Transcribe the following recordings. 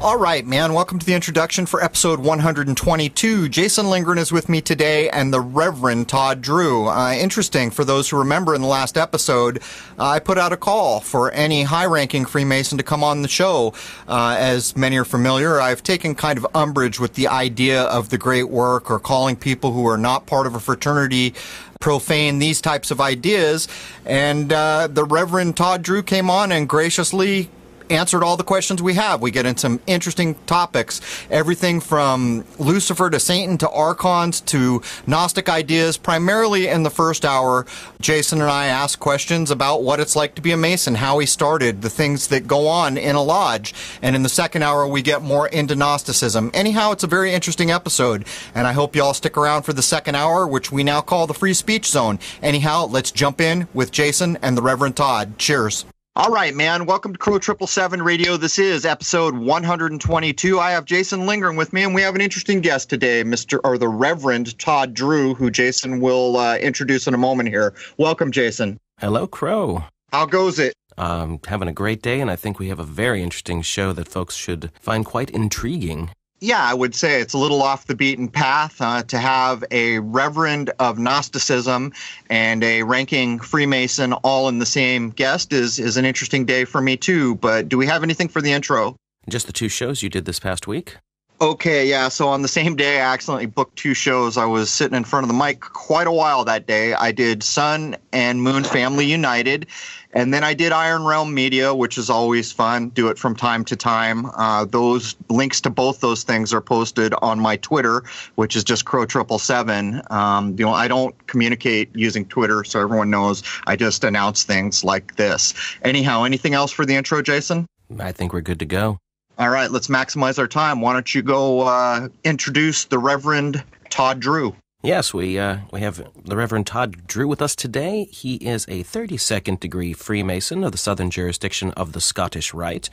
All right, man. Welcome to the introduction for episode 122. Jason Lindgren is with me today, and the Reverend Todd Drew. Interesting, for those who remember in the last episode, I put out a call for any high-ranking Freemason to come on the show. As many are familiar, I've taken kind of umbrage with the idea of the great work or calling people who are not part of a fraternity profane, these types of ideas. And the Reverend Todd Drew came on and graciously answered all the questions we have. We get into some interesting topics, everything from Lucifer to Satan to archons to Gnostic ideas. Primarily in the first hour, Jason and I ask questions about what it's like to be a Mason, how he started, the things that go on in a lodge. And in the second hour, we get more into Gnosticism. Anyhow, it's a very interesting episode, and I hope you all stick around for the second hour, which we now call the Free Speech Zone. Anyhow, let's jump in with Jason and the Reverend Todd. Cheers. All right, man. Welcome to Crrow777 Radio. This is episode 122. I have Jason Lindgren with me, and we have an interesting guest today, the Reverend Todd Drew, who Jason will introduce in a moment here. Welcome, Jason. Hello, Crow. How goes it? Having a great day, and I think we have a very interesting show that folks should find quite intriguing. Yeah, I would say it's a little off the beaten path to have a Reverend of Gnosticism and a ranking Freemason all in the same guest is an interesting day for me too. But do we have anything for the intro? Just the two shows you did this past week? Okay, yeah, so on the same day, I accidentally booked two shows. I was sitting in front of the mic quite a while that day. I did Sun and Moon Family United, and then I did Iron Realm Media, which is always fun. Do it from time to time. Those links to both those things are posted on my Twitter, which is just Crrow777. I don't communicate using Twitter, so everyone knows. I just announce things like this. Anyhow, anything else for the intro, Jason? I think we're good to go. All right, let's maximize our time. Why don't you go introduce the Reverend Todd Drew? Yes, we have the Reverend Todd Drew with us today. He is a 32nd degree Freemason of the Southern jurisdiction of the Scottish Rite,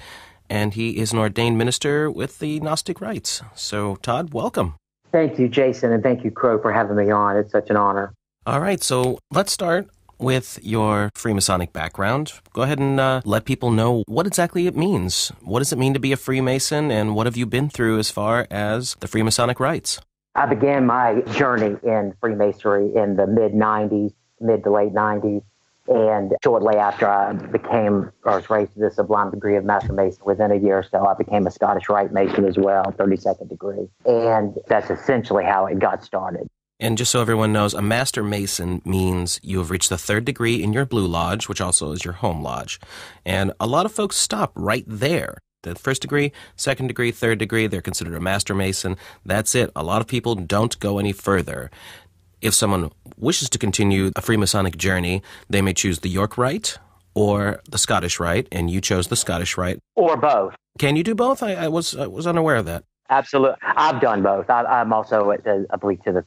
and he is an ordained minister with the Gnostic Rites. So, Todd, welcome. Thank you, Jason, and thank you, Crow, for having me on. It's such an honor. All right, so let's start with your Freemasonic background. Go ahead and let people know what exactly it means. What does it mean to be a Freemason, and what have you been through as far as the Freemasonic rites? I began my journey in Freemasonry in the mid to late 90s, and shortly after I was raised to the sublime degree of Master Mason, within a year or so, I became a Scottish Rite Mason as well, 32nd degree. And that's essentially how it got started. And just so everyone knows, a Master Mason means you have reached the 3rd degree in your Blue Lodge, which also is your home lodge. And a lot of folks stop right there. The 1st degree, 2nd degree, 3rd degree, they're considered a Master Mason. That's it. A lot of people don't go any further. If someone wishes to continue a Freemasonic journey, they may choose the York Rite or the Scottish Rite, and you chose the Scottish Rite. Or both. Can you do both? I was unaware of that. Absolutely. I've done both. I'm also, I believe, to the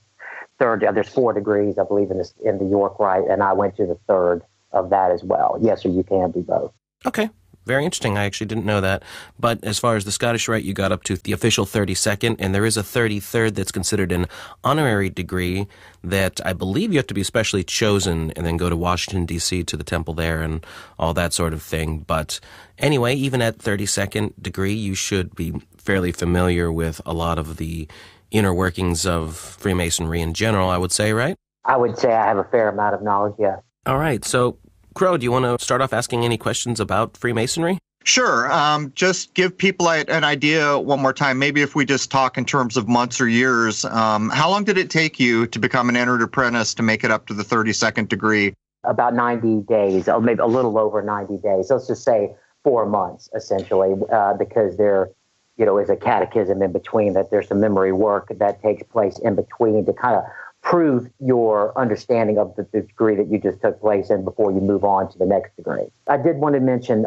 3rd. There's 4 degrees, I believe, in the York Rite, and I went to the 3rd of that as well. Yes, sir, you can do both. Okay. Very interesting. I actually didn't know that. But as far as the Scottish Rite, you got up to the official 32nd, and there is a 33rd that's considered an honorary degree that I believe you have to be specially chosen and then go to Washington, D.C. to the temple there and all that sort of thing. But anyway, even at 32nd degree, you should be fairly familiar with a lot of the inner workings of Freemasonry in general, I would say, right? I would say I have a fair amount of knowledge, yes. All right. So, Crow, do you want to start off asking any questions about Freemasonry? Sure. Just give people an idea one more time. Maybe if we just talk in terms of months or years, how long did it take you to become an entered apprentice to make it up to the 32nd degree? About 90 days, or maybe a little over 90 days. Let's just say 4 months, essentially, because there is a catechism in between, that there's some memory work that takes place in between to kind of prove your understanding of the degree that you just took place in before you move on to the next degree. I did want to mention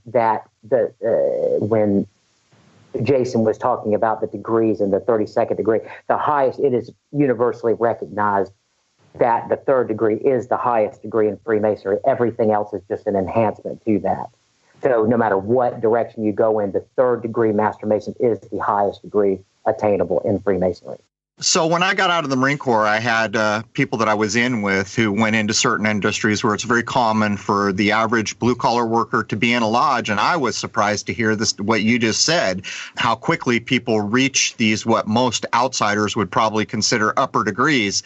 that when Jason was talking about the degrees in the 32nd degree, the highest, it is universally recognized that the 3rd degree is the highest degree in Freemasonry. Everything else is just an enhancement to that. So no matter what direction you go in, the 3rd degree Master Mason is the highest degree attainable in Freemasonry. So when I got out of the Marine Corps, I had people that I was in with who went into certain industries where it's very common for the average blue-collar worker to be in a lodge, and I was surprised to hear this, what you just said, how quickly people reach these, what most outsiders would probably consider upper degrees.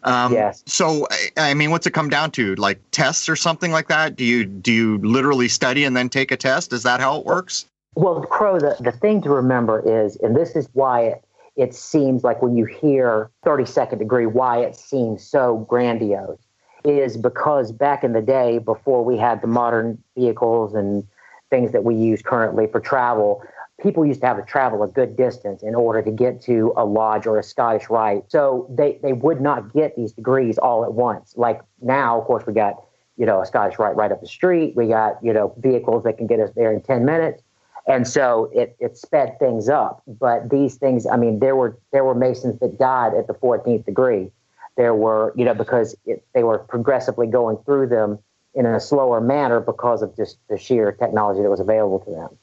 Yes. So, I mean, what's it come down to? Like tests or something like that? Do you literally study and then take a test? Is that how it works? Well, Crow, the thing to remember is, and this is why it seems like when you hear 32nd degree, why it seems so grandiose, is because back in the day, before we had the modern vehicles and things that we use currently for travel, people used to have to travel a good distance in order to get to a lodge or a Scottish rite. So they would not get these degrees all at once. Like now, of course, we got, a Scottish rite right up the street. We got, vehicles that can get us there in 10 minutes. And so it sped things up. But these things, I mean, there were Masons that died at the 14th degree. There were, because they were progressively going through them in a slower manner because of just the sheer technology that was available to them.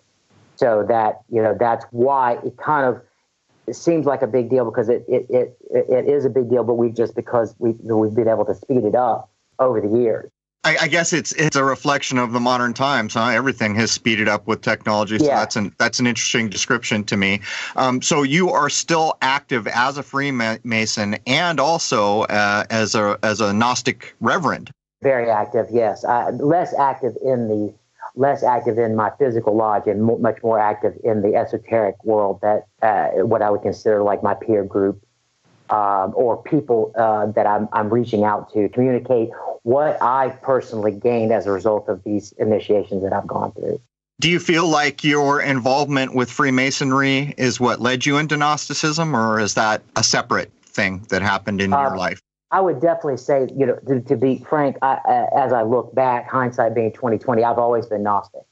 So that, that's why it seems like a big deal, because it is a big deal, but because we've been able to speed it up over the years. I guess it's a reflection of the modern times, huh? Everything has speeded up with technology, so yeah. That's an interesting description to me. So you are still active as a Freemason and also as a Gnostic Reverend. Very active, yes. Less active in my physical lodge, and much more active in the esoteric world, that what I would consider like my peer group, or people that I'm reaching out to communicate what I personally gained as a result of these initiations that I've gone through. Do you feel like your involvement with Freemasonry is what led you into Gnosticism, or is that a separate thing that happened in your life? I would definitely say, to be frank, as I look back, hindsight being 2020, I've always been Gnostic.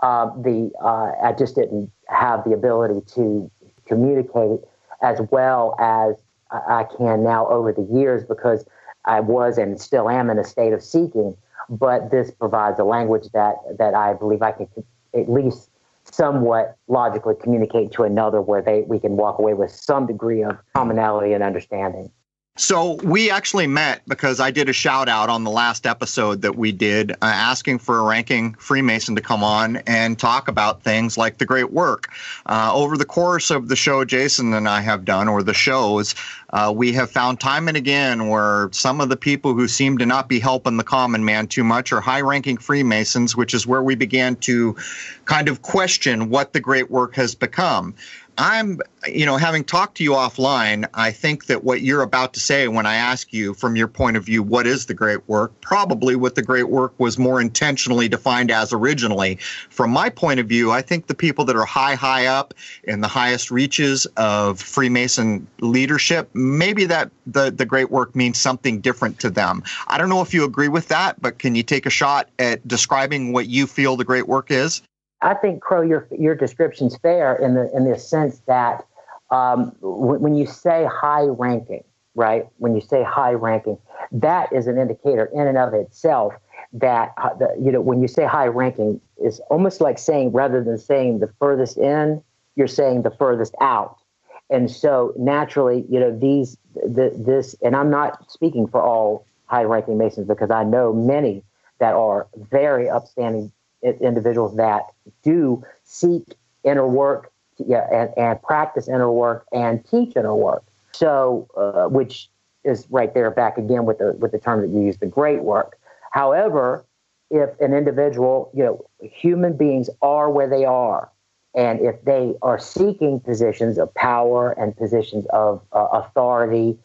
I just didn't have the ability to communicate as well as I can now over the years, because I was and still am in a state of seeking. But this provides a language that I believe I can at least somewhat logically communicate to another, where we can walk away with some degree of commonality and understanding. So we actually met because I did a shout out on the last episode that we did, asking for a ranking Freemason to come on and talk about things like the great work. Over the course of the show Jason and I have done, or the shows, we have found time and again where some of the people who seem to not be helping the common man too much are high-ranking Freemasons, which is where we began to kind of question what the great work has become. Having talked to you offline, I think that what you're about to say when I ask you from your point of view, what is the great work, probably what the great work was more intentionally defined as originally. From my point of view, I think the people that are high up in the highest reaches of Freemason leadership, maybe that the great work means something different to them. I don't know if you agree with that, but can you take a shot at describing what you feel the great work is? I think, Crow, your description's fair in the sense that when you say high ranking, right? When you say high ranking, that is an indicator in and of itself that when you say high ranking, it's almost like saying, rather than saying the furthest in, you're saying the furthest out. And so naturally, this, and I'm not speaking for all high ranking Masons, because I know many that are very upstanding individuals that do seek inner work, and practice inner work and teach inner work. So, which is right there back again with the term that you use, the great work. However, if an individual, human beings are where they are, and if they are seeking positions of power and positions of authority,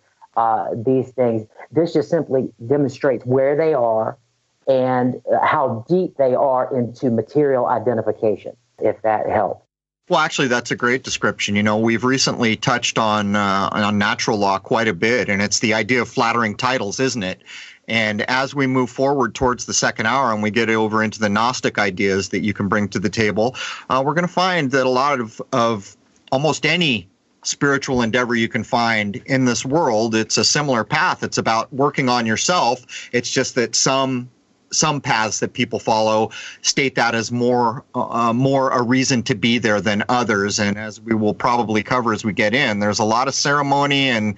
these things, this just simply demonstrates where they are and how deep they are into material identification, if that helps. Well, actually, that's a great description. We've recently touched on natural law quite a bit, and it's the idea of flattering titles, isn't it? And as we move forward towards the second hour and we get over into the Gnostic ideas that you can bring to the table, we're going to find that a lot of almost any spiritual endeavor you can find in this world, it's a similar path. It's about working on yourself. It's just that some some paths that people follow state that as more a reason to be there than others. And as we will probably cover as we get in, there's a lot of ceremony and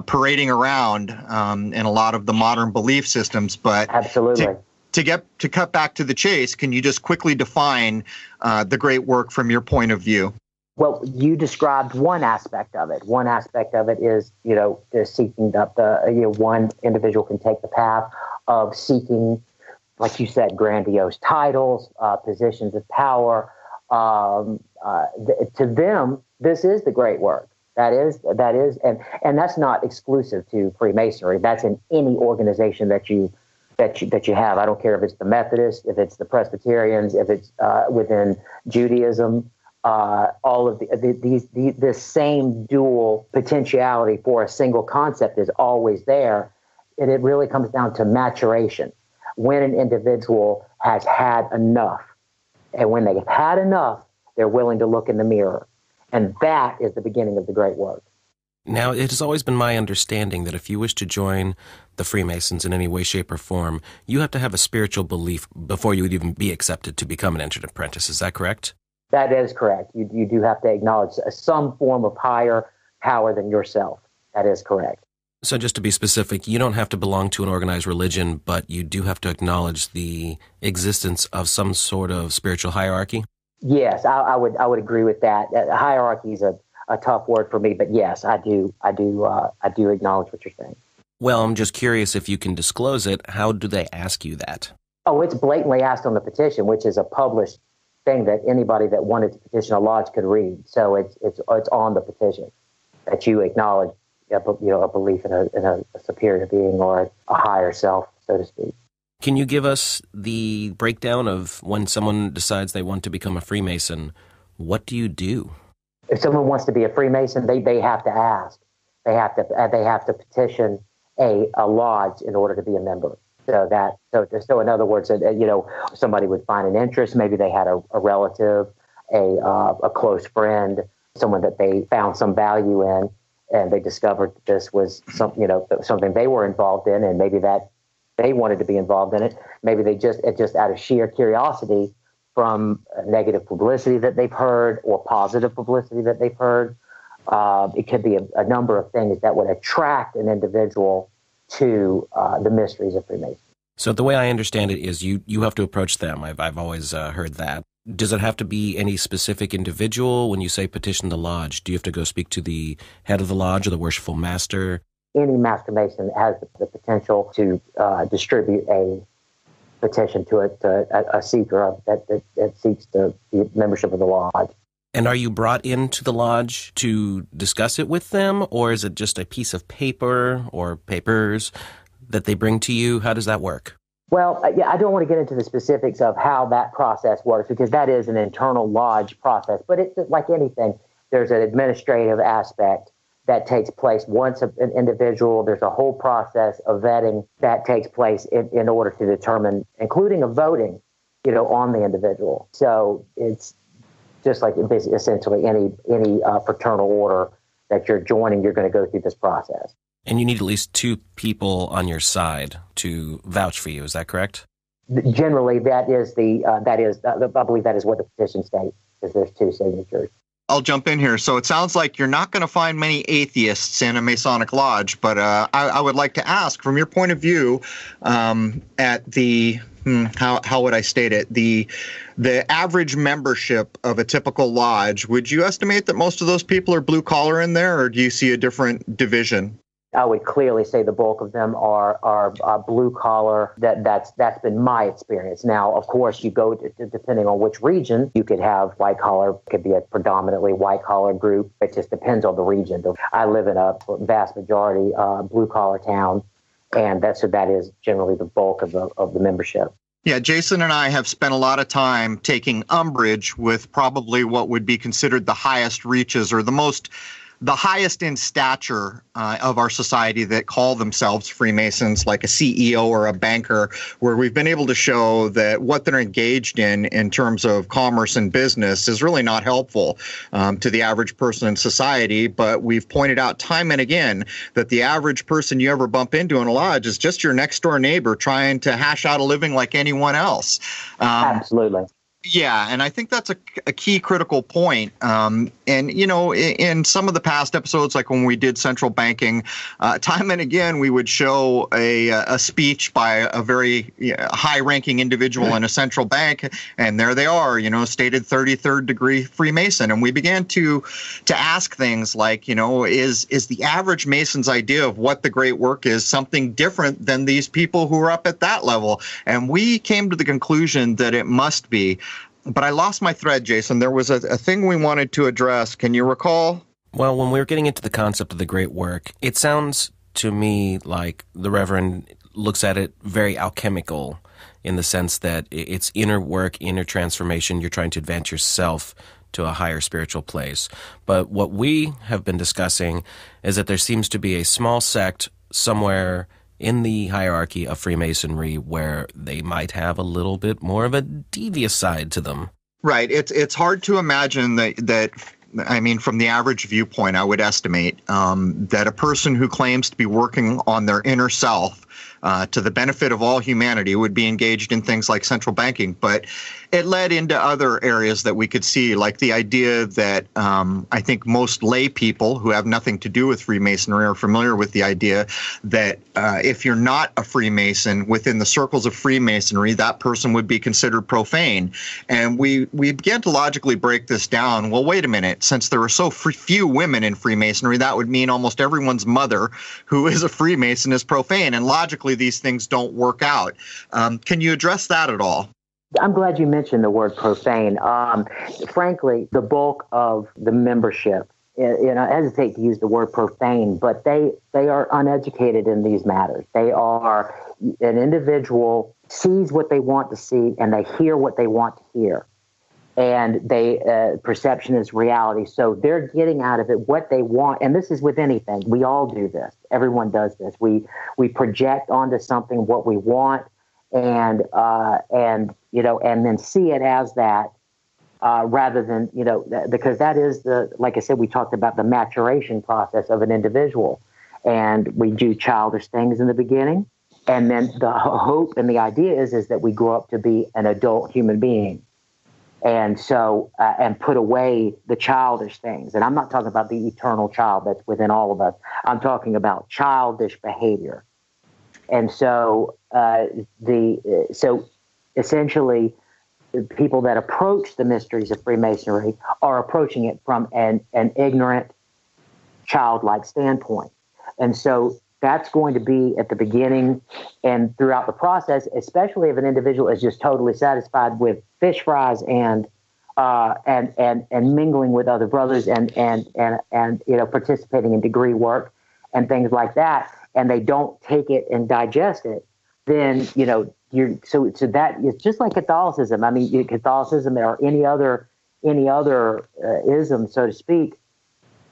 parading around in a lot of the modern belief systems. But absolutely. To cut back to the chase, can you just quickly define the great work from your point of view? Well, you described one aspect of it. One aspect of it is, the seeking up one individual can take the path of seeking, like you said, grandiose titles, positions of power. To them, this is the great work. That is, and that's not exclusive to Freemasonry. That's in any organization that you have. I don't care if it's the Methodists, if it's the Presbyterians, if it's within Judaism. All of this same dual potentiality for a single concept is always there, and it really comes down to maturation. When an individual has had enough, and when they've had enough, they're willing to look in the mirror, and that is the beginning of the great work. Now, it has always been my understanding that if you wish to join the Freemasons in any way, shape, or form, you have to have a spiritual belief before you would even be accepted to become an entered apprentice. Is that correct? That is correct. You do have to acknowledge some form of higher power than yourself. That is correct. So just to be specific, you don't have to belong to an organized religion, but you do have to acknowledge the existence of some sort of spiritual hierarchy? Yes, I would agree with that. Hierarchy is a tough word for me, but yes, I do acknowledge what you're saying. Well, I'm just curious if you can disclose it. How do they ask you that? Oh, it's blatantly asked on the petition, which is a published thing that anybody that wanted to petition a lodge could read. So it's on the petition that you acknowledge, a belief in a superior being or a higher self, so to speak. Can you give us the breakdown of when someone decides they want to become a Freemason? What do you do? If someone wants to be a Freemason, they have to ask. They have to petition a lodge in order to be a member. So in other words, somebody would find an interest. Maybe they had a relative, a close friend, someone that they found some value in, and they discovered that this was something they were involved in, and maybe that they wanted to be involved in it. Maybe they just out of sheer curiosity from negative publicity that they've heard or positive publicity that they've heard. It could be a number of things that would attract an individual to the mysteries of Freemasonry. So the way I understand it is you have to approach them. I've always heard that. Does it have to be any specific individual? When you say petition the lodge, do you have to go speak to the head of the lodge or the worshipful master? Any Master Mason has the potential to distribute a petition to a seeker that seeks the membership of the lodge. And are you brought into the lodge to discuss it with them, or is it just a piece of paper or papers that they bring to you? How does that work? Well, I don't want to get into the specifics of how that process works because that is an internal lodge process. But it's like anything, there's an administrative aspect that takes place once an individual. There's a whole process of vetting that takes place in order to determine, including a voting, on the individual. So it's just like essentially any fraternal order that you're joining, you're going to go through this process. And you need at least two people on your side to vouch for you. Is that correct? Generally, I believe that is what the petition states, is there's two signatures. I'll jump in here. So it sounds like you're not going to find many atheists in a Masonic lodge, but I would like to ask, from your point of view, at the how would I state it? The average membership of a typical lodge, would you estimate that most of those people are blue collar in there, or do you see a different division? I would clearly say the bulk of them are blue collar. That's been my experience. Now, of course, you go to, depending on which region, you could have white collar. Could be a predominantly white collar group. It just depends on the region. I live in a vast majority blue collar town, and that is generally the bulk of the membership. Yeah, Jason and I have spent a lot of time taking umbrage with probably what would be considered the highest reaches or the most the highest in stature of our society that call themselves Freemasons, like a CEO or a banker, where we've been able to show that what they're engaged in terms of commerce and business is really not helpful to the average person in society. But we've pointed out time and again that the average person you ever bump into in a lodge is just your next door neighbor trying to hash out a living like anyone else. Absolutely. Yeah, and I think that's a key critical point. And, you know, in some of the past episodes, like when we did central banking, time and again, we would show a speech by a very high-ranking individual in a central bank, and there they are, you know, stated 33rd degree Freemason. And we began to ask things like, you know, is the average Mason's idea of what the great work is something different than these people who are up at that level? And we came to the conclusion that it must be. But I lost my thread, Jason. There was a thing we wanted to address. Can you recall? Well, when we were getting into the concept of the great work, it sounds to me like the Reverend looks at it very alchemical in the sense that it's inner work, inner transformation. You're trying to advance yourself to a higher spiritual place. But what we have been discussing is that there seems to be a small sect somewhere in the hierarchy of Freemasonry where they might have a little bit more of a devious side to them. Right. It's hard to imagine that I mean, from the average viewpoint, I would estimate that a person who claims to be working on their inner self to the benefit of all humanity would be engaged in things like central banking. But it led into other areas that we could see, like the idea that I think most lay people who have nothing to do with Freemasonry are familiar with the idea that if you're not a Freemason within the circles of Freemasonry, that person would be considered profane. And we began to logically break this down. Well, wait a minute. Since there are so few women in Freemasonry, that would mean almost everyone's mother who is a Freemason is profane. And logically, these things don't work out. Can you address that at all? I'm glad you mentioned the word profane. Frankly, the bulk of the membership, I hesitate to use the word profane, but they are uneducated in these matters. They are, an individual sees what they want to see and they hear what they want to hear. And perception is reality. So they're getting out of it what they want. And this is with anything. We all do this. Everyone does this. We project onto something what we want and then see it as that rather than, because that is like I said, we talked about the maturation process of an individual. And we do childish things in the beginning. And then the hope and the idea is that we grow up to be an adult human being. And so, and put away the childish things. And I'm not talking about the eternal child that's within all of us. I'm talking about childish behavior. And so, so essentially, the people that approach the mysteries of Freemasonry are approaching it from an ignorant, childlike standpoint. And so that's going to be at the beginning and throughout the process, especially if an individual is just totally satisfied with fish fries and mingling with other brothers and participating in degree work and things like that, and they don't take it and digest it, then so that it's just like Catholicism. I mean, Catholicism or any other ism, so to speak,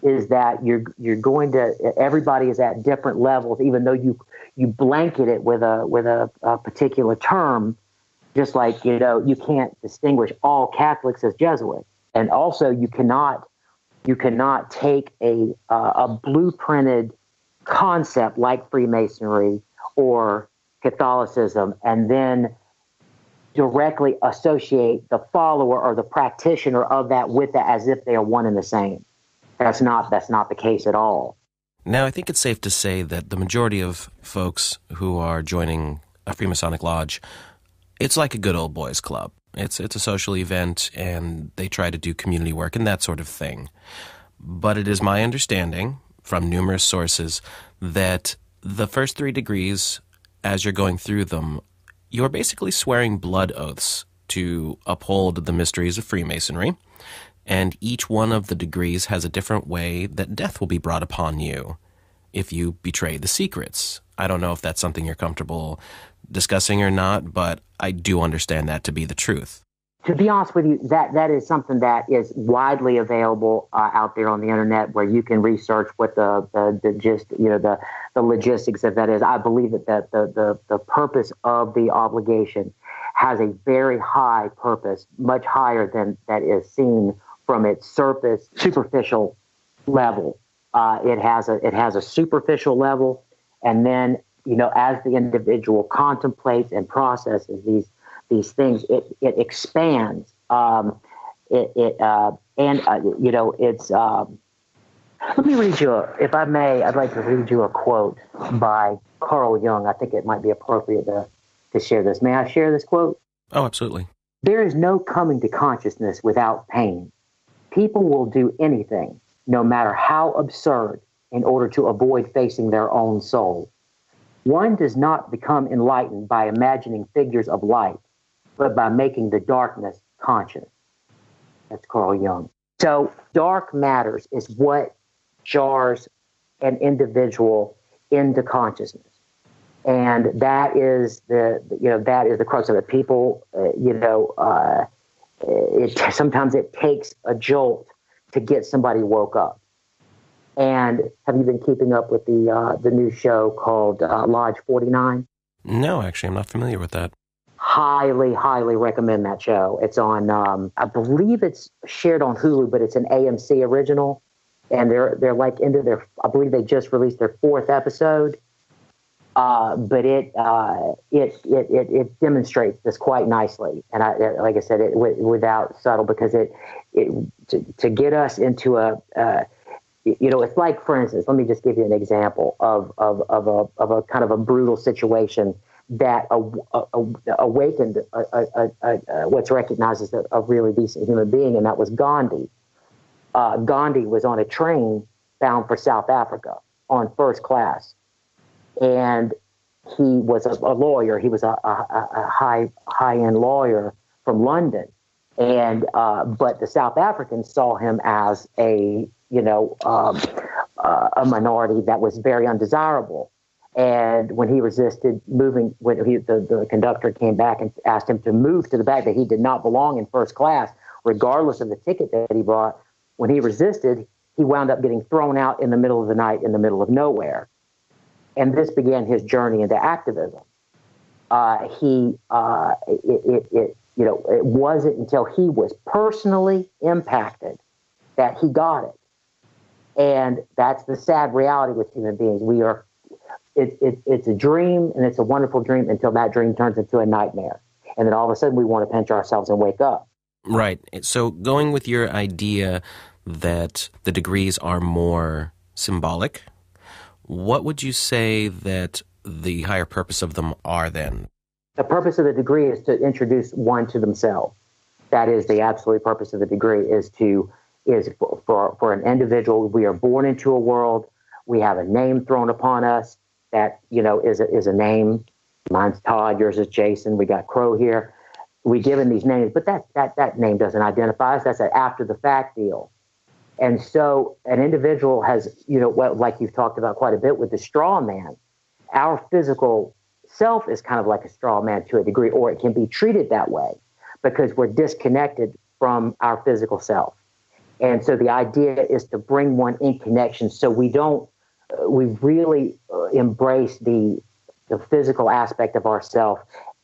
is that you're going to, everybody is at different levels, even though you blanket it with a particular term, just like, you can't distinguish all Catholics as Jesuits. And also you cannot take a blueprinted concept like Freemasonry or Catholicism and then directly associate the follower or the practitioner of that with that as if they are one and the same. That's not the case at all. Now, I think it's safe to say that the majority of folks who are joining a Freemasonic lodge, it's like a good old boys club. It's a social event, and they try to do community work and that sort of thing. But it is my understanding from numerous sources that the first 3 degrees, as you're going through them, you're basically swearing blood oaths to uphold the mysteries of Freemasonry. And each one of the degrees has a different way that death will be brought upon you if you betray the secrets. I don't know if that's something you're comfortable discussing or not, but I do understand that to be the truth. To be honest with you, that is something that is widely available out there on the internet, where you can research what the gist, the logistics of that is. I believe that the purpose of the obligation has a very high purpose, much higher than that is seen from its superficial level. It has a superficial level, and then as the individual contemplates and processes these things, it expands. It's. Let me read you, if I may, I'd like to read you a quote by Carl Jung. I think it might be appropriate to share this. May I share this quote? Oh, absolutely. There is no coming to consciousness without pain. People will do anything, no matter how absurd, in order to avoid facing their own soul. One does not become enlightened by imagining figures of light, but by making the darkness conscious. That's Carl Jung. So dark matters is what jars an individual into consciousness. And that is the crux of it. People, sometimes it takes a jolt to get somebody woke up. And have you been keeping up with the new show called Lodge 49? No, actually, I'm not familiar with that. Highly, highly recommend that show. It's on, I believe it's shared on Hulu, but it's an AMC original. And they're like into their, I believe they just released their 4th episode. But it demonstrates this quite nicely, and like I said, without subtle, because to get us into it's like, for instance, let me just give you an example of a kind of a brutal situation that awakened what's recognized as a really decent human being, and that was Gandhi. Gandhi was on a train bound for South Africa on first class. And he was a lawyer. He was a high-end lawyer from London. And but the South Africans saw him as a minority that was very undesirable. And when he resisted moving, the conductor came back and asked him to move to the back, that he did not belong in first class, regardless of the ticket that he brought. When he resisted, he wound up getting thrown out in the middle of the night in the middle of nowhere. And this began his journey into activism. It wasn't until he was personally impacted that he got it. And that's the sad reality with human beings. It's a dream, and it's a wonderful dream until that dream turns into a nightmare. And then all of a sudden we want to pinch ourselves and wake up. Right. So going with your idea that the degrees are more symbolic, what would you say that the higher purpose of them are then? The purpose of the degree is to introduce one to themselves. That is the absolute purpose of the degree, is for an individual. We are born into a world. We have a name thrown upon us that, is a name. Mine's Todd, yours is Jason. We got Crow here. We given these names, but that name doesn't identify us. That's an after the fact deal. And so an individual has, like you've talked about quite a bit with the straw man, our physical self is kind of like a straw man to a degree, or it can be treated that way because we're disconnected from our physical self. And so the idea is to bring one in connection, so we really embrace the physical aspect of ourself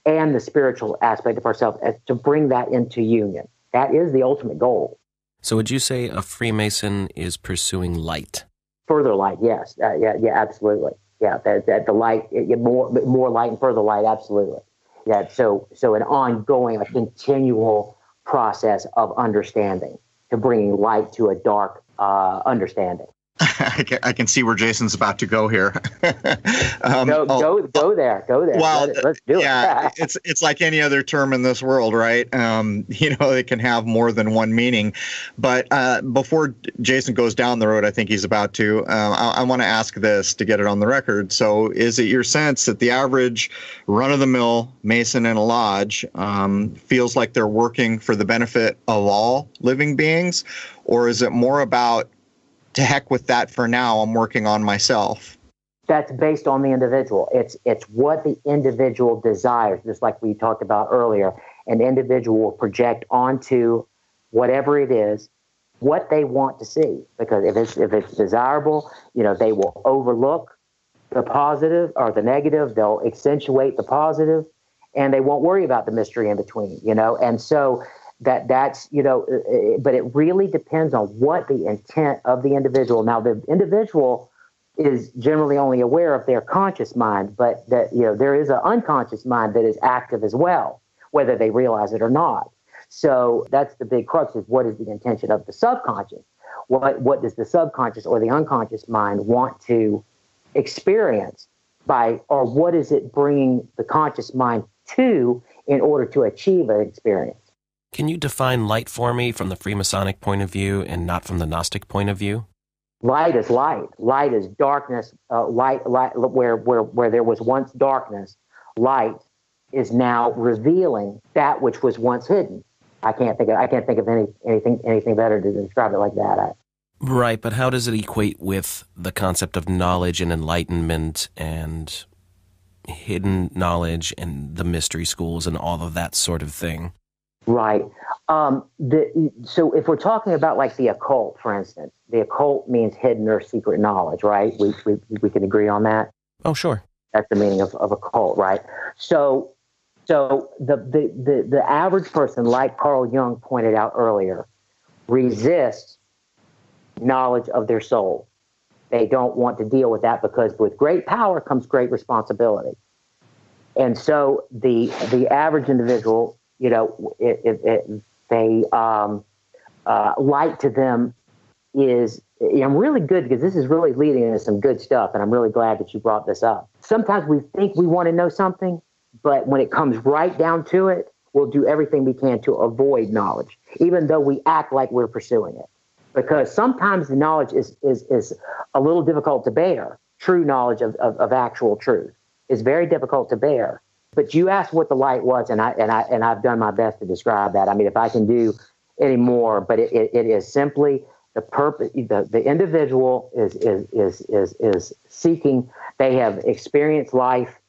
and the spiritual aspect of ourself, to bring that into union. That is the ultimate goal. So would you say a Freemason is pursuing light? Further light, yes. Yeah, absolutely. Yeah, that the light, more light and further light, absolutely. Yeah, so an ongoing, a continual process of understanding, to bringing light to a dark understanding. I can see where Jason's about to go here. Go there. Well, let's do it. Yeah, it's like any other term in this world, right? It can have more than one meaning. But before Jason goes down the road, I think he's about to, I want to ask this to get it on the record. So is it your sense that the average run-of-the-mill Mason in a lodge feels like they're working for the benefit of all living beings? Or is it more about, to heck with that for now, I'm working on myself? That's based on the individual. It's what the individual desires, just like we talked about earlier. an individual will project onto whatever it is what they want to see. Because if it's desirable, they will overlook the positive or the negative. They'll accentuate the positive, and they won't worry about the mystery in between. And so that's but it really depends on what the intent of the individual. Now, the individual is generally only aware of their conscious mind, but that there is an unconscious mind that is active as well, whether they realize it or not. So that's the big crux: is what is the intention of the subconscious? What does the subconscious or the unconscious mind want to experience or what is it bringing the conscious mind to in order to achieve an experience? Can you define light for me from the Freemasonic point of view and not from the Gnostic point of view? Light is light. Light is darkness. Light where there was once darkness, light is now revealing that which was once hidden. I can't think of anything better to describe it like that. Right, but how does it equate with the concept of knowledge and enlightenment and hidden knowledge and the mystery schools and all of that sort of thing? Right. So if we're talking about like the occult, for instance, the occult means hidden or secret knowledge, right? We can agree on that. Oh, sure. That's the meaning of occult, right? So the average person, like Carl Jung pointed out earlier, resists knowledge of their soul. They don't want to deal with that because with great power comes great responsibility. And so the average individual, light to them is, I'm really good because this is really leading into some good stuff, and I'm really glad that you brought this up. Sometimes we think we want to know something, but when it comes right down to it, we'll do everything we can to avoid knowledge, even though we act like we're pursuing it. Because sometimes the knowledge is a little difficult to bear. True knowledge of actual truth is very difficult to bear. But you asked what the light was, and I've done my best to describe that. I mean, if I can do any more, but it is simply the purpose. The individual is seeking. They have experienced life.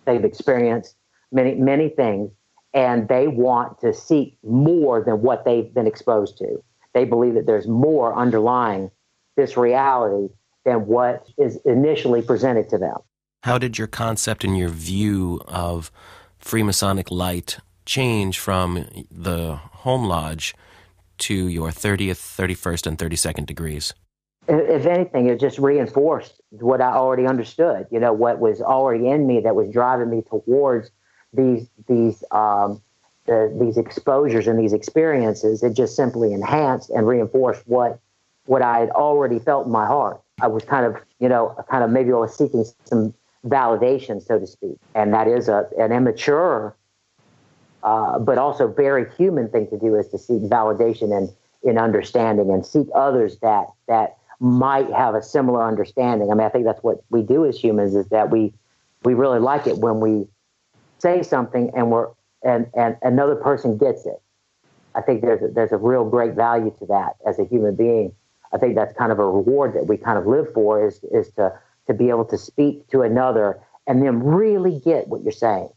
They've experienced many things, and they want to seek more than what they've been exposed to. They believe that there's more underlying this reality than what is initially presented to them. How did your concept and your view of Freemasonic light change from the home lodge to your 30th, 31st, and 32nd degrees? If anything, it just reinforced what I already understood, what was already in me that was driving me towards these exposures and these experiences. It just simply enhanced and reinforced what I had already felt in my heart. I was kind of maybe I was seeking some validation, so to speak. And that is an immature, but also very human thing to do, is to seek validation in understanding and seek others that might have a similar understanding. I mean, I think that's what we do as humans, is that we really like it when we say something and another person gets it. I think there's a real great value to that as a human being. I think that's kind of a reward that we kind of live for, is to be able to speak to another and then really get what you're saying.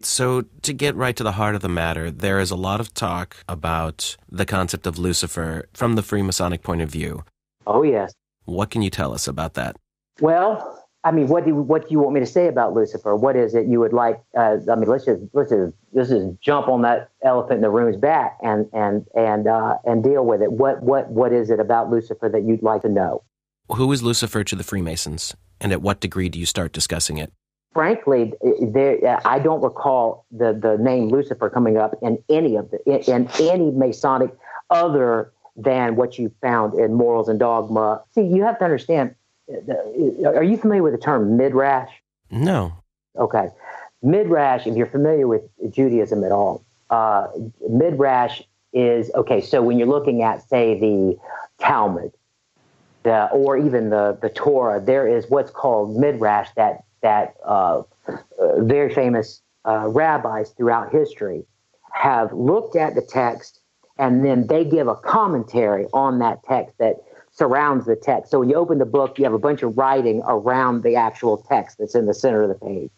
So to get right to the heart of the matter, there is a lot of talk about the concept of Lucifer from the Freemasonic point of view. Oh, yes. What can you tell us about that? Well, I mean, what do you want me to say about Lucifer? What is it you would like? Let's just jump on that elephant in the room's back and deal with it. What is it about Lucifer that you'd like to know? Who is Lucifer to the Freemasons, and at what degree do you start discussing it? Frankly, I don't recall the name Lucifer coming up in any Masonic other than what you found in Morals and Dogma. See, you have to understand. Are you familiar with the term midrash? No. Okay. Midrash, if you're familiar with Judaism at all, midrash is, okay, so when you're looking at, say, the Talmud, or even the Torah, there is what's called midrash that very famous rabbis throughout history have looked at the text, and then they give a commentary on that text that surrounds the text. So when you open the book, you have a bunch of writing around the actual text that's in the center of the page.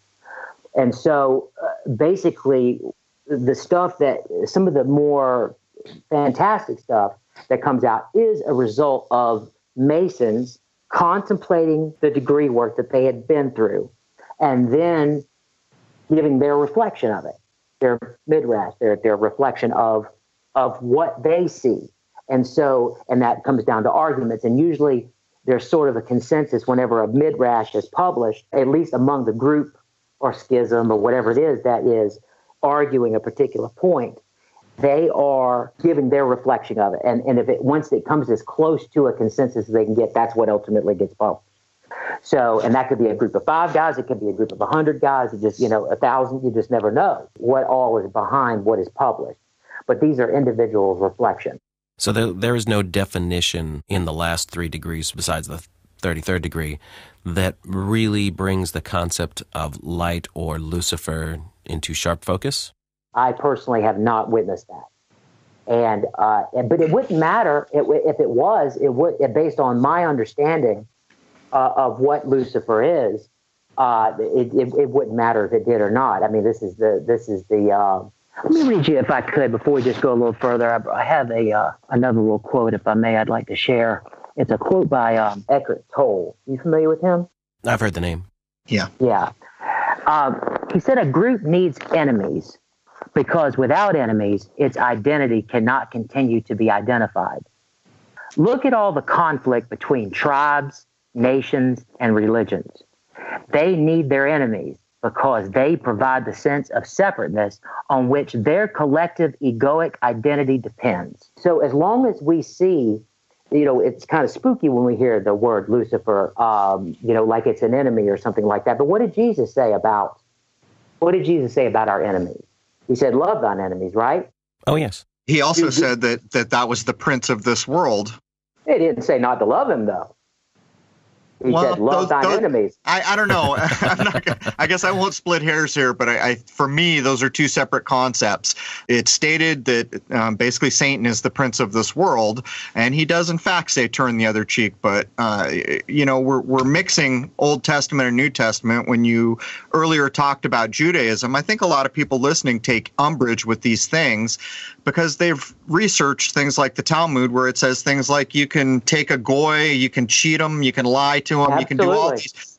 And so basically the stuff that some of the more fantastic stuff that comes out is a result of Masons contemplating the degree work that they had been through and then giving their reflection of it, their midrash, their reflection of what they see. And that comes down to arguments. And usually there's sort of a consensus whenever a midrash is published, at least among the group or schism or whatever it is that is arguing a particular point. They are giving their reflection of it. And once it comes as close to a consensus as they can get, that's what ultimately gets published. So, and that could be a group of 5 guys. It could be a group of 100 guys. It just, 1,000. You just never know what all is behind what is published. But these are individual reflections. So there is no definition in the last 3 degrees besides the 33rd degree that really brings the concept of light or Lucifer into sharp focus? I personally have not witnessed that. But it wouldn't matter if it was. It would, based on my understanding of what Lucifer is. It wouldn't matter if it did or not. I mean, this is the. Let me read you, if I could, before we just go a little further. I have another little quote, if I may, I'd like to share. It's a quote by Eckhart Tolle. You familiar with him? I've heard the name. Yeah. Yeah. He said a group needs enemies because without enemies, its identity cannot continue to be identified. Look at all the conflict between tribes, nations, and religions. They need their enemies because they provide the sense of separateness on which their collective egoic identity depends. So as long as we see, it's kind of spooky when we hear the word Lucifer, like it's an enemy or something like that. But what did Jesus say about our enemies? He said, love thine enemies, right? Oh, yes. He also said that was the prince of this world. He didn't say not to love him, though. He said, love thine enemies. I don't know. I guess I won't split hairs here, but for me, those are 2 separate concepts. It's stated that basically Satan is the prince of this world, and he does in fact say turn the other cheek. But, we're mixing Old Testament and New Testament. When you earlier talked about Judaism, I think a lot of people listening take umbrage with these things because they've researched things like the Talmud, where it says things like you can take a goy, you can cheat him, you can lie to him, Absolutely. You can do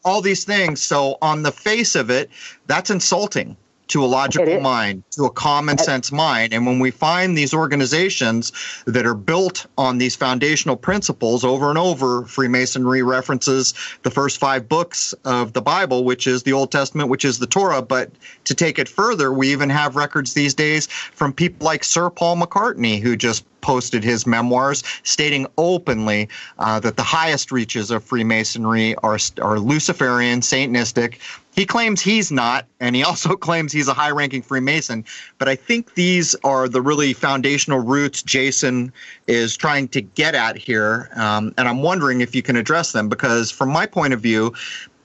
all these things. So on the face of it, that's insulting to a logical mind, to a common sense mind. And when we find these organizations that are built on these foundational principles over and over, Freemasonry references the first 5 books of the Bible, which is the Old Testament, which is the Torah. But to take it further, we even have records these days from people like Sir Paul McCartney, who just posted his memoirs stating openly that the highest reaches of Freemasonry are Luciferian, Satanistic. He claims he's not, and he also claims he's a high-ranking Freemason. But I think these are the really foundational roots Jason is trying to get at here, and I'm wondering if you can address them, because from my point of view,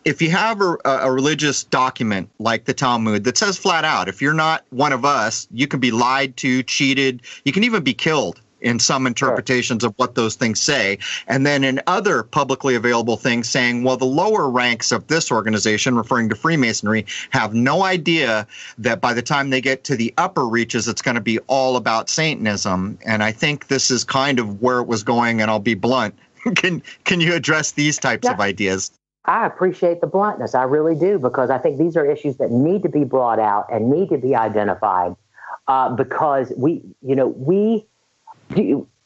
if you have a religious document like the Talmud that says flat out, if you're not one of us, you can be lied to, cheated, you can even be killed in some interpretations of what those things say. And then in other publicly available things saying, well, the lower ranks of this organization, referring to Freemasonry, have no idea that by the time they get to the upper reaches, it's going to be all about Satanism. And I think this is kind of where it was going, and I'll be blunt. Can you address these types of ideas? I appreciate the bluntness. I really do, because I think these are issues that need to be brought out and need to be identified because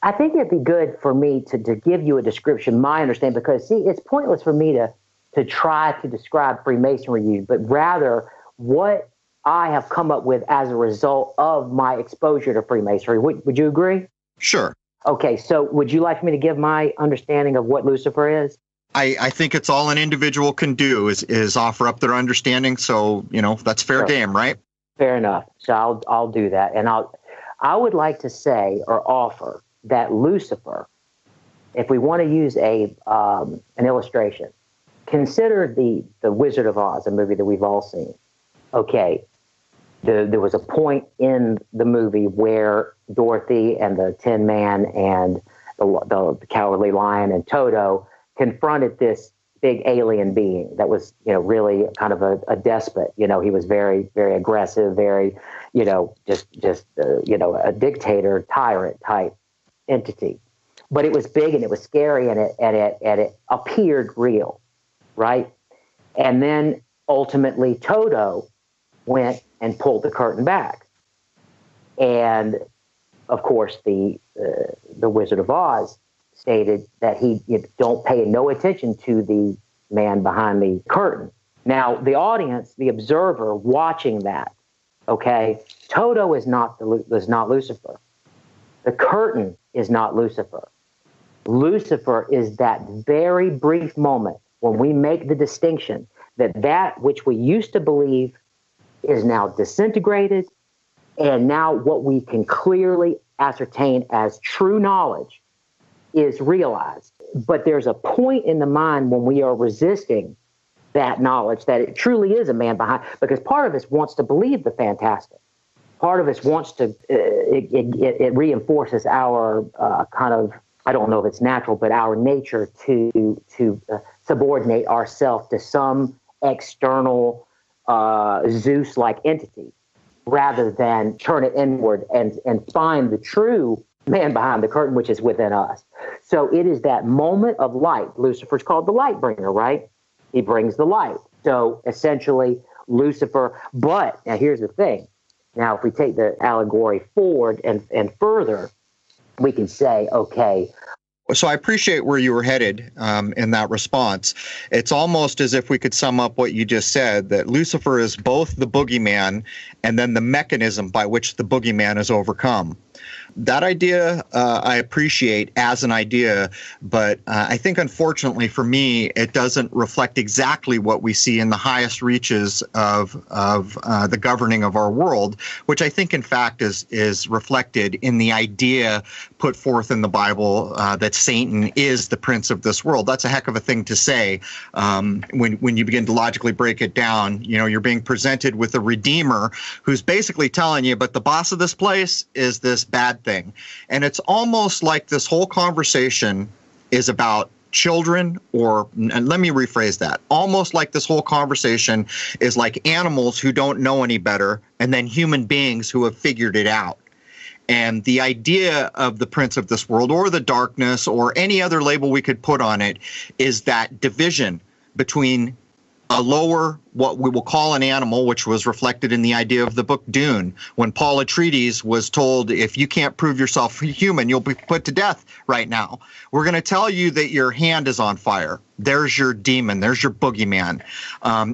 I think it'd be good for me to give you a description, my understanding, because, see, it's pointless for me to try to describe Freemasonry, but rather what I have come up with as a result of my exposure to Freemasonry. Would you agree? Sure. Okay, so would you like me to give my understanding of what Lucifer is? I think it's all an individual can do is offer up their understanding. So, that's fair game, right? Fair enough. So I'll do that. And I would like to say or offer that Lucifer, if we want to use an illustration, consider the Wizard of Oz, a movie that we've all seen. Okay, there was a point in the movie where Dorothy and the Tin Man and the Cowardly Lion and Toto confronted this big alien being that was, really kind of a despot. He was very, very aggressive, very, just a dictator, tyrant type entity. But it was big and it was scary and it appeared real, right? And then ultimately Toto went and pulled the curtain back. And of course, the Wizard of Oz stated that he don't pay no attention to the man behind the curtain. Now, the audience, the observer watching that, okay, Toto is not Lucifer. The curtain is not Lucifer. Lucifer is that very brief moment when we make the distinction that which we used to believe is now disintegrated, and now what we can clearly ascertain as true knowledge is realized. But there's a point in the mind when we are resisting that knowledge that it truly is a man behind, because part of us wants to believe the fantastic. Part of us wants to, it reinforces our kind of, I don't know if it's natural, but our nature to subordinate ourselves to some external Zeus-like entity, rather than turn it inward and find the true man behind the curtain, which is within us. So it is that moment of light. Lucifer's called the light bringer, right? He brings the light. So essentially, Lucifer, but now here's the thing. Now, if we take the allegory forward and further, we can say, okay. So I appreciate where you were headed in that response. It's almost as if we could sum up what you just said, that Lucifer is both the boogeyman and then the mechanism by which the boogeyman is overcome. That idea I appreciate as an idea, but I think unfortunately for me, it doesn't reflect exactly what we see in the highest reaches of the governing of our world, which I think in fact is reflected in the idea put forth in the Bible that Satan is the prince of this world. That's a heck of a thing to say when you begin to logically break it down. You're being presented with a redeemer who's basically telling you, but the boss of this place is this bad thing. And it's almost like this whole conversation is about children, and let me rephrase that, almost like this whole conversation is like animals who don't know any better and then human beings who have figured it out. And the idea of the prince of this world, or the darkness, or any other label we could put on it, is that division between a lower, what we will call an animal, which was reflected in the idea of the book Dune, when Paul Atreides was told, if you can't prove yourself human, you'll be put to death right now. We're going to tell you that your hand is on fire. There's your demon. There's your boogeyman.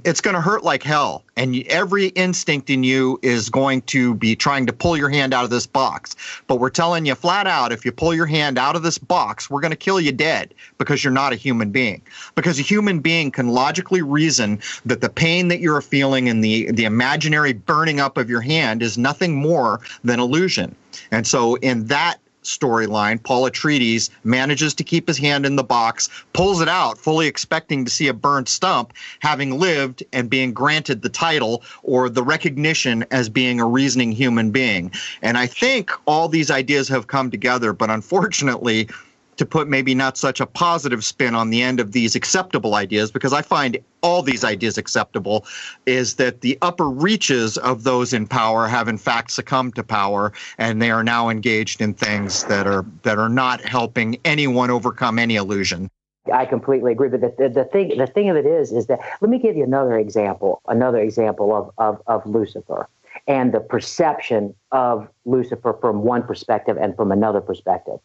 It's going to hurt like hell. And every instinct in you is going to be trying to pull your hand out of this box. But we're telling you flat out, if you pull your hand out of this box, we're going to kill you dead, because you're not a human being. Because a human being can logically reason that the pain that you're feeling and the imaginary burning up of your hand is nothing more than illusion. And so in that storyline, Paul Atreides manages to keep his hand in the box, pulls it out, fully expecting to see a burned stump, having lived and being granted the title or the recognition as being a reasoning human being. And I think all these ideas have come together, but unfortunately, to put maybe not such a positive spin on the end of these acceptable ideas, because I find all these ideas acceptable, is that the upper reaches of those in power have in fact succumbed to power, and they are now engaged in things that are not helping anyone overcome any illusion. I completely agree. But the thing of it is that, let me give you another example of Lucifer and the perception of Lucifer from one perspective and from another perspective.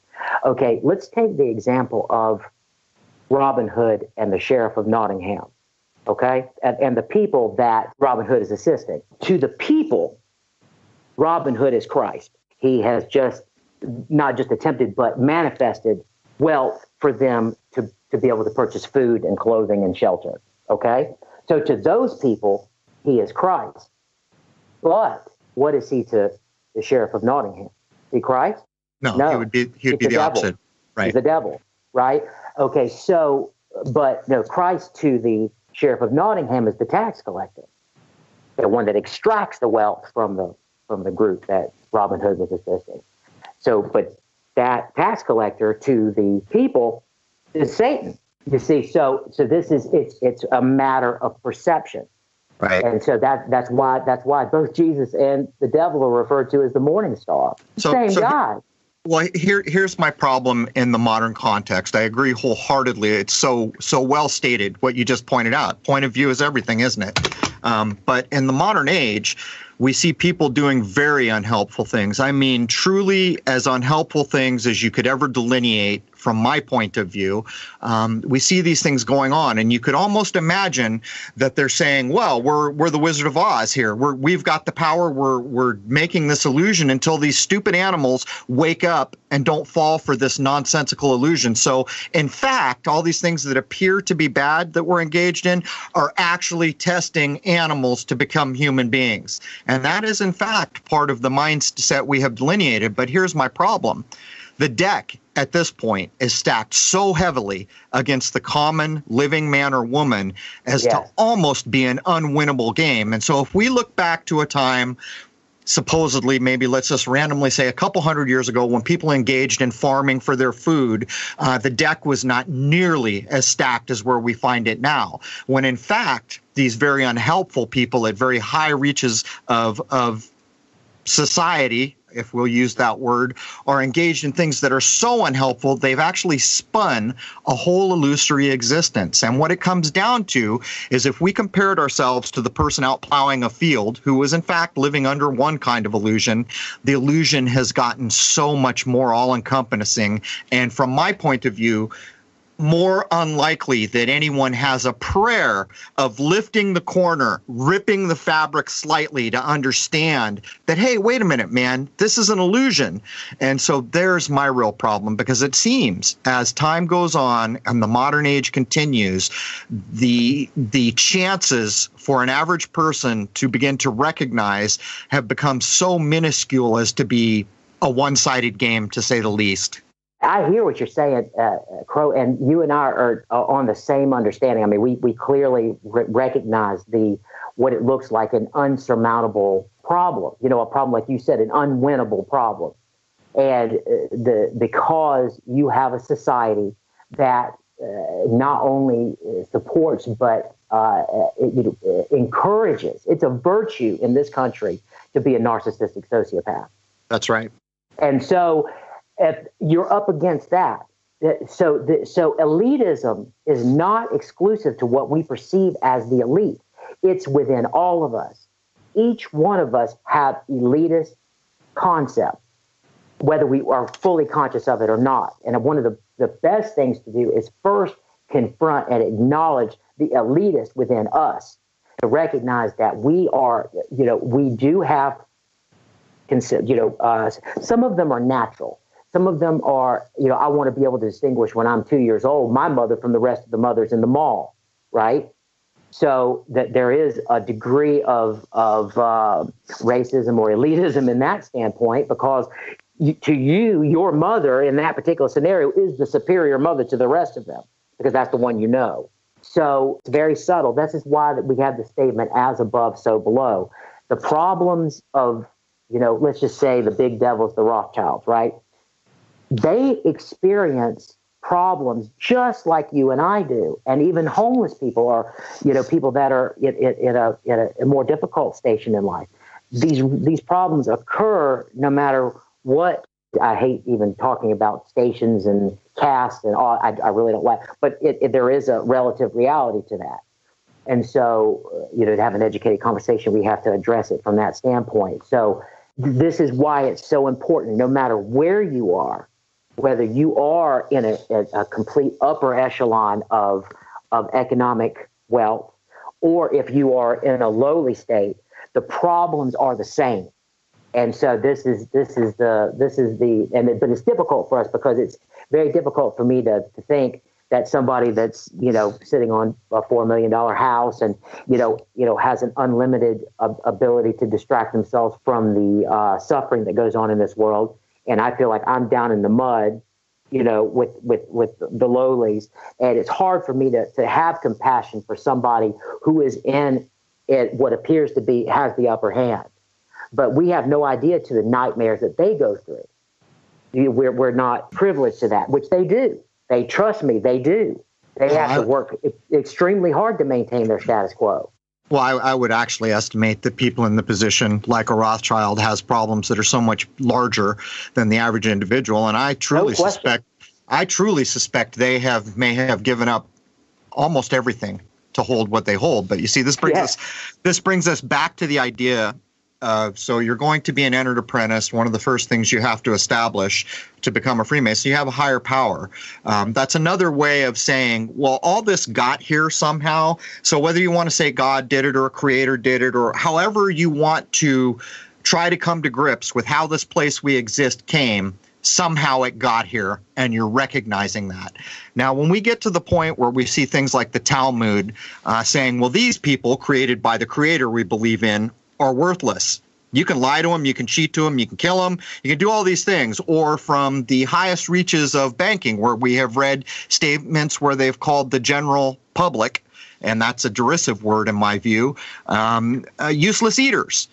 Okay, let's take the example of Robin Hood and the Sheriff of Nottingham, okay, and the people that Robin Hood is assisting. To the people, Robin Hood is Christ. He has just not just attempted, but manifested wealth for them to be able to purchase food and clothing and shelter, okay? So to those people, he is Christ. But what is he to the Sheriff of Nottingham? Is he Christ? No, he would be the opposite. Right. He's the devil, right? Okay, so, but no, Christ to the Sheriff of Nottingham is the tax collector, the one that extracts the wealth from the group that Robin Hood was assisting. So, but that tax collector to the people is Satan. You see, so this is it's a matter of perception. Right. And so that's why both Jesus and the devil are referred to as the morning star. Same guy. Well, here's my problem in the modern context. I agree wholeheartedly. It's so well stated what you just pointed out. Point of view is everything, isn't it? But in the modern age, we see people doing very unhelpful things. I mean, truly as unhelpful things as you could ever delineate from my point of view. We see these things going on, and you could almost imagine that they're saying, well, we're the Wizard of Oz here. We've got the power. We're making this illusion until these stupid animals wake up and don't fall for this nonsensical illusion. So, in fact, all these things that appear to be bad that we're engaged in are actually testing animals to become human beings. And that is, in fact, part of the mindset we have delineated. But here's my problem. The deck at this point is stacked so heavily against the common living man or woman as to almost be an unwinnable game. And so if we look back to a time, supposedly, maybe let's just randomly say a couple hundred years ago, when people engaged in farming for their food, the deck was not nearly as stacked as where we find it now. When in fact, these very unhelpful people at very high reaches of society, if we'll use that word, are engaged in things that are so unhelpful, they've actually spun a whole illusory existence. And what it comes down to is if we compared ourselves to the person out plowing a field who was in fact living under one kind of illusion, the illusion has gotten so much more all-encompassing. And from my point of view, more unlikely that anyone has a prayer of lifting the corner, ripping the fabric slightly to understand that, hey, wait a minute, man, this is an illusion. And so there's my real problem, because it seems as time goes on and the modern age continues, the chances for an average person to begin to recognize have become so minuscule as to be a one-sided game, to say the least. I hear what you're saying, Crow, and you and I are on the same understanding. I mean, we clearly recognize what it looks like an unsurmountable problem. You know, a problem, like you said, an unwinnable problem. And because you have a society that not only supports but encourages. It's a virtue in this country to be a narcissistic sociopath. That's right. And so, if you're up against that, so elitism is not exclusive to what we perceive as the elite. It's within all of us. Each one of us have elitist concepts, whether we are fully conscious of it or not. And one of the best things to do is first confront and acknowledge the elitist within us, to recognize that we are, we do have, some of them are natural. Some of them are, I want to be able to distinguish when I'm 2 years old, my mother from the rest of the mothers in the mall, right? So that there is a degree of racism or elitism in that standpoint, because to you, your mother in that particular scenario is the superior mother to the rest of them, because that's the one you know. So it's very subtle. This is why that we have the statement, as above, so below. The problems of, let's just say the big devils, the Rothschilds, right? They experience problems just like you and I do. And even homeless people are, people that are in a more difficult station in life. These problems occur no matter what. I hate even talking about stations and caste and all. I really don't like, but there is a relative reality to that. And so, to have an educated conversation, we have to address it from that standpoint. So this is why it's so important, no matter where you are, whether you are in a complete upper echelon of economic wealth, or if you are in a lowly state, the problems are the same. And so but it's difficult for us, because it's very difficult for me to think that somebody that's, sitting on a $4 million house and, has an unlimited ability to distract themselves from the suffering that goes on in this world. And I feel like I'm down in the mud, with the lowlies. And it's hard for me to have compassion for somebody who is in what appears to be, has the upper hand. But we have no idea to the nightmares that they go through. We're not privileged to that, which they do. Trust me, they do. They have to work extremely hard to maintain their status quo. Well, I would actually estimate that people in the position like a Rothschild has problems that are so much larger than the average individual, and I truly suspect they may have given up almost everything to hold what they hold. But you see, this brings us back to the idea. So you're going to be an entered apprentice. One of the first things you have to establish to become a Freemason, you have a higher power. That's another way of saying, well, all this got here somehow. So whether you want to say God did it or a creator did it, or however you want to try to come to grips with how this place we exist came, somehow it got here, and you're recognizing that. Now, when we get to the point where we see things like the Talmud saying, well, these people created by the creator we believe in are worthless. You can lie to them, you can cheat to them, you can kill them, you can do all these things. Or from the highest reaches of banking, where we have read statements where they've called the general public, and that's a derisive word in my view, useless eaters.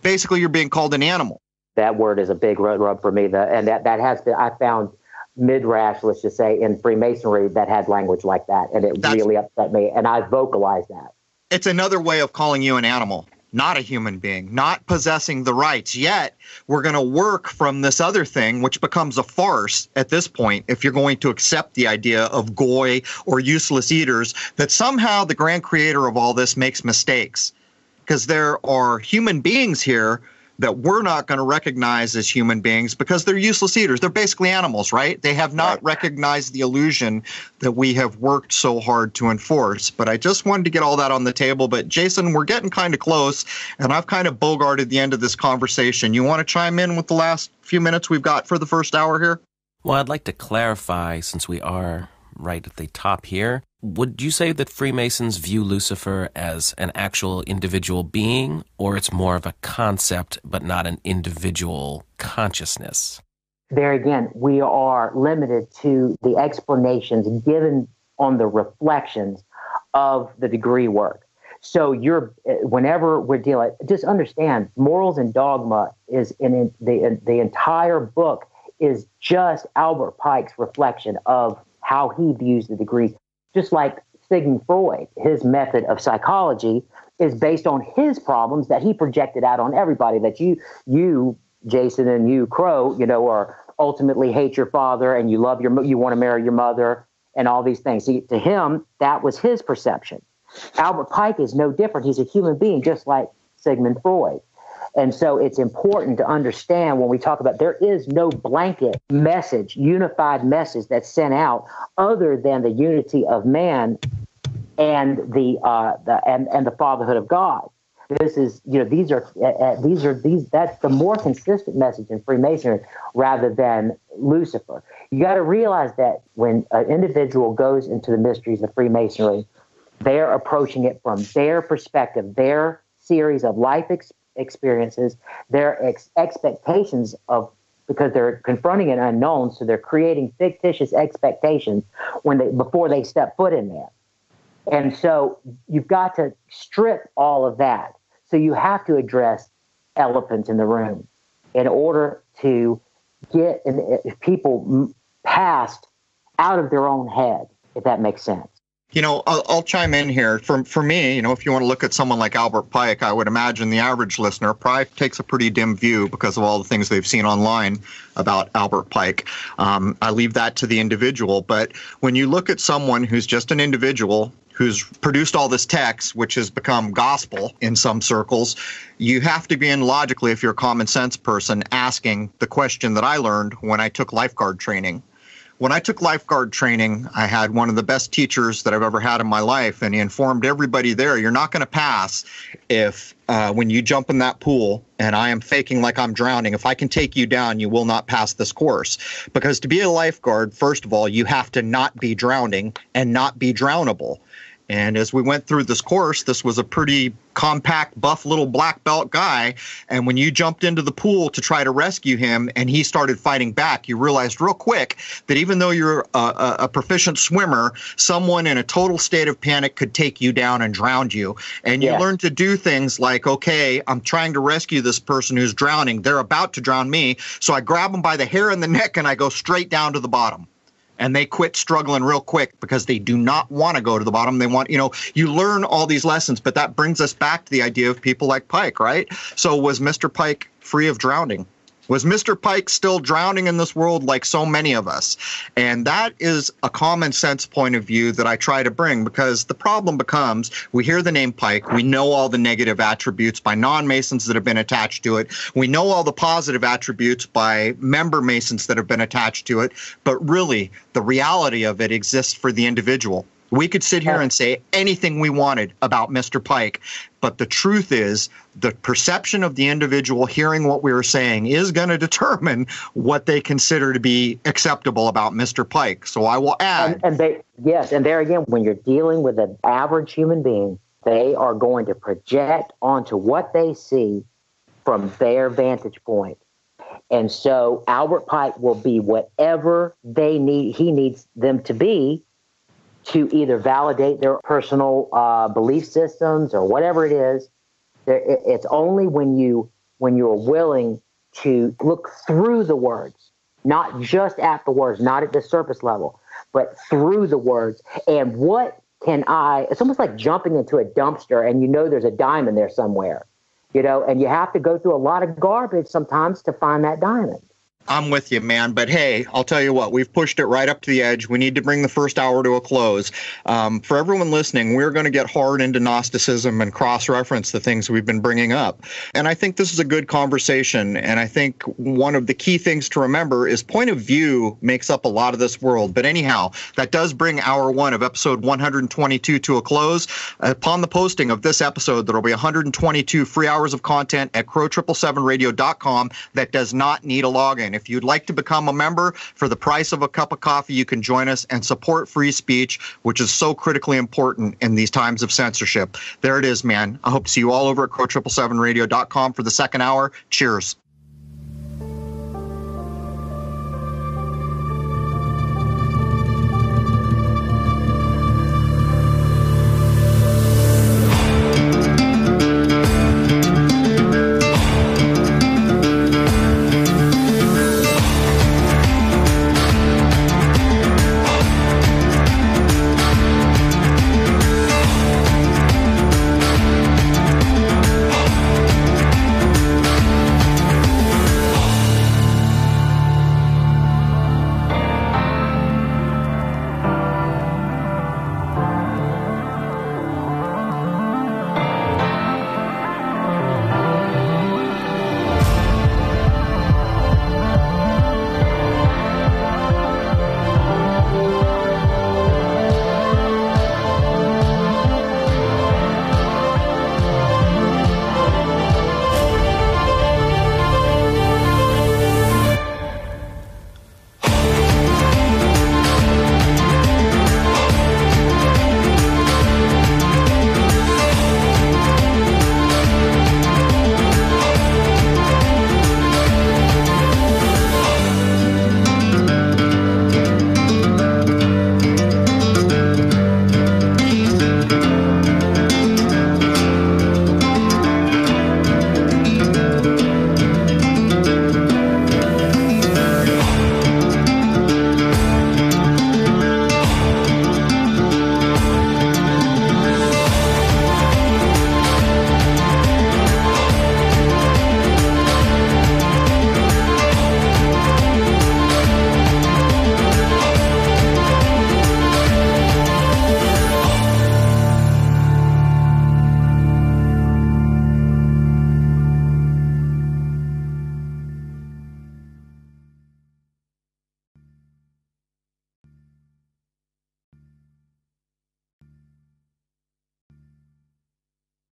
Basically, you're being called an animal. That word is a big rub for me. And that has been, I found midrash, let's just say, in Freemasonry that had language like that. And it really upset me. And I vocalized that. It's another way of calling you an animal. Not a human being, not possessing the rights. Yet, we're going to work from this other thing, which becomes a farce at this point, if you're going to accept the idea of goy or useless eaters, that somehow the grand creator of all this makes mistakes. Because there are human beings here that we're not going to recognize as human beings because they're useless eaters. They're basically animals, right? They have not recognized the illusion that we have worked so hard to enforce. But I just wanted to get all that on the table. But Jason, we're getting kind of close, and I've kind of bogarted the end of this conversation. You want to chime in with the last few minutes we've got for the first hour here? Well, I'd like to clarify, since we are right at the top here. Would you say that Freemasons view Lucifer as an actual individual being, or it's more of a concept but not an individual consciousness? There again, we are limited to the explanations given on the reflections of the degree work. So whenever we're dealing, just understand, morals and dogma is in the entire book is just Albert Pike's reflection of how he views the degrees. Just like Sigmund Freud, his method of psychology is based on his problems that he projected out on everybody, that you, Jason, and you, Crow, are ultimately hate your father and you want to marry your mother and all these things. See, to him, that was his perception. Albert Pike is no different. He's a human being just like Sigmund Freud. And so it's important to understand when we talk about there is no blanket message, unified message that's sent out other than the unity of man and the fatherhood of God. This is, that's the more consistent message in Freemasonry rather than Lucifer. You got to realize that when an individual goes into the mysteries of Freemasonry, they're approaching it from their perspective, their series of life experiences, their expectations of, because they're confronting an unknown, so they're creating fictitious expectations before they step foot in there. And so you've got to strip all of that. So you have to address elephants in the room in order to get people past out of their own head, if that makes sense. I'll chime in here. For me, if you want to look at someone like Albert Pike, I would imagine the average listener probably takes a pretty dim view because of all the things they've seen online about Albert Pike. I leave that to the individual. But when you look at someone who's just an individual who's produced all this text, which has become gospel in some circles, you have to begin logically, if you're a common sense person, asking the question that I learned when I took lifeguard training. When I took lifeguard training, I had one of the best teachers that I've ever had in my life, and he informed everybody there, you're not going to pass if when you jump in that pool and I am faking like I'm drowning, if I can take you down, you will not pass this course. Because to be a lifeguard, first of all, you have to not be drowning and not be drownable. And as we went through this course, this was a pretty compact, buff little black belt guy. And when you jumped into the pool to try to rescue him and he started fighting back, you realized real quick that even though you're a proficient swimmer, someone in a total state of panic could take you down and drown you. And you learn to do things like, okay, I'm trying to rescue this person who's drowning. They're about to drown me. So I grab them by the hair and the neck and I go straight down to the bottom. And they quit struggling real quick because they do not want to go to the bottom. They want, you learn all these lessons, but that brings us back to the idea of people like Pike, right? So was Mr. Pike free of drowning? Was Mr. Pike still drowning in this world like so many of us? And that is a common sense point of view that I try to bring, because the problem becomes, we hear the name Pike, we know all the negative attributes by non-Masons that have been attached to it, we know all the positive attributes by member Masons that have been attached to it, but really, the reality of it exists for the individual. We could sit here and say anything we wanted about Mr. Pike, but the truth is the perception of the individual hearing what we were saying is going to determine what they consider to be acceptable about Mr. Pike. So I will add. And there again, when you're dealing with an average human being, they are going to project onto what they see from their vantage point. And so Albert Pike will be whatever he needs them to be, to either validate their personal belief systems or whatever it is. It's only when you're willing to look through the words, not just at the words, not at the surface level, but through the words. And it's almost like jumping into a dumpster and there's a diamond there somewhere, and you have to go through a lot of garbage sometimes to find that diamond. I'm with you, man. But hey, I'll tell you what, we've pushed it right up to the edge. We need to bring the first hour to a close. For everyone listening, we're going to get hard into Gnosticism and cross-reference the things we've been bringing up. And I think this is a good conversation. And I think one of the key things to remember is point of view makes up a lot of this world. But anyhow, that does bring hour one of episode 122 to a close. Upon the posting of this episode, there will be 122 free hours of content at Crrow777radio.com that does not need a login. If you'd like to become a member for the price of a cup of coffee, you can join us and support free speech, which is so critically important in these times of censorship. There it is, man. I hope to see you all over at Crrow777radio.com for the second hour. Cheers.